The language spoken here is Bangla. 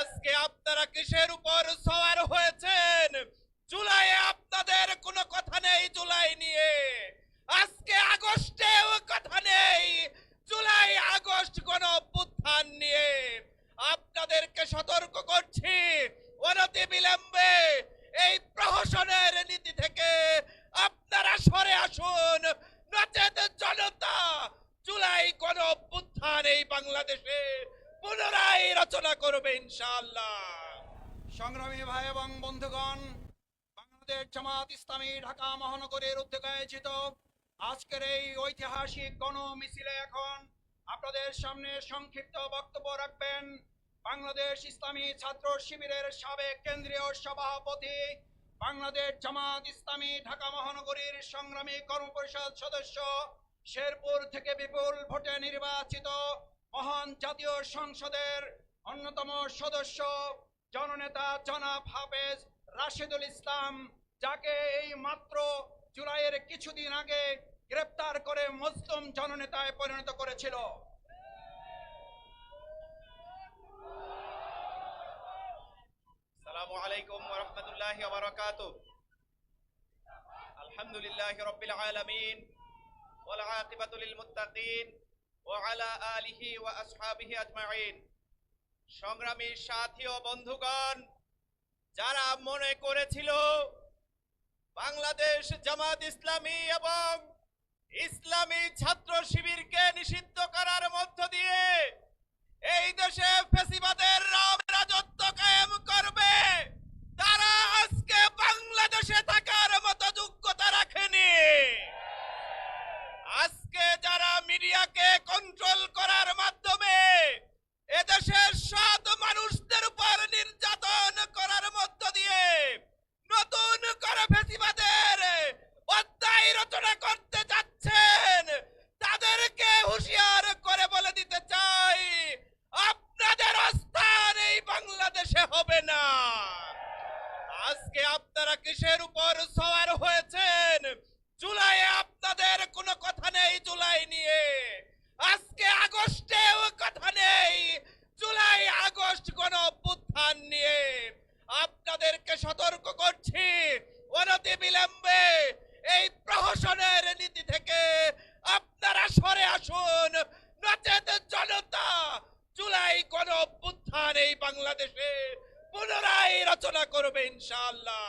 আজকে আপনারা কিসের উপর সওয়ার হয়েছেন? জুলাইয়ে আপনাদের কোনো কথা নেই জুলাই নিয়ে। আজকে আগস্টেও কথা নেই জুলাই আগস্ট গণ অভ্যুত্থান নিয়ে। আপনাদেরকে সতর্ক করছি, অনতি বিলম্বে এই প্রহসনের নীতি থেকে আপনারা সরে আসুন, নচেত জনতা জুলাই গণ অভ্যুত্থান এই বাংলাদেশে পুনরায় রচনা করবে ইনশাআল্লাহ। সংগ্রামী ভাই এবং বন্ধুগণ, বাংলাদেশ জামাত ইসলামী ঢাকা মহানগরের উদ্যোগে আয়োজিত আজকের এই ঐতিহাসিক গণ মিছিলে এখন আপনাদের সামনে সংক্ষিপ্ত বক্তব্য রাখবেন বাংলাদেশ ইসলামী ছাত্র শিবিরের সাবেক কেন্দ্রীয় সভাপতি, বাংলাদেশ জামাত ইসলামী ঢাকা মহানগরীর সংগ্রামী কর্মপরিষদ সদস্য, শেরপুর থেকে বিপুল ভোটে নির্বাচিত মহান জাতীয় সংসদের অন্যতম সদস্য জননেতা জনাব হাফেজ রাশেদুল ইসলাম, যাকে এই মাত্র জুলাইয়ের কিছুদিন আগে গ্রেপ্তার করে মজলুম জননেতায় পরিণত করেছিল। আসসালামু আলাইকুম ওয়া রাহমাতুল্লাহি ওয়া বারাকাতুহু। আলহামদুলিল্লাহি রাব্বিল আলামিন ওয়াল আকিবাতু লিল মুত্তাকিন ওয়া আলা আলিহি ওয়া আসহাবিহি আজমাইন। সংগ্রামী সাথী ও বন্ধুগণ, যারা মনে করেছিল বাংলাদেশ জামাত ইসলামী এবং ইসলামী ছাত্র শিবিরকে নিষিদ্ধ করার মধ্য দিয়ে এই দেশে ফ্যাসিবাদের রাজত্ব কায়েম করবে, তারা আজকে বাংলাদেশে থাকার মতো যোগ্যতা রাখেনি। আজকে যারা মিডিয়াকে কন্ট্রোল করার মাধ্যমে এদেশের সৎ মানুষদের উপর নির্যাতন করার মধ্য দিয়ে নতুন করে ফ্যাসিবাদের অধ্যায় রচনা করতে যাচ্ছেন, তাদেরকে হুঁশিয়ার করে বলে দিতে চাই, আপনাদের অবস্থান এই বাংলাদেশে হবে না। আজকে আপনারা কিসের উপর সওয়ার হয়েছেন? জুলাইয়ে আপনাদের কোনো কথা নেই জুলাই নিয়ে। আজকে আগস্টেও কথা নেই জুলাই আগস্ট গণ অভ্যুত্থান নিয়ে। আপনাদেরকে সতর্ক করছি, অনতি বিলম্বে এই প্রহসনের নীতি থেকে আপনারা সরে আসুন, নচেত জনতা জুলাই গণ অভ্যুত্থান এই বাংলাদেশে পুনরায় রচনা করবে ইনশাআল্লাহ।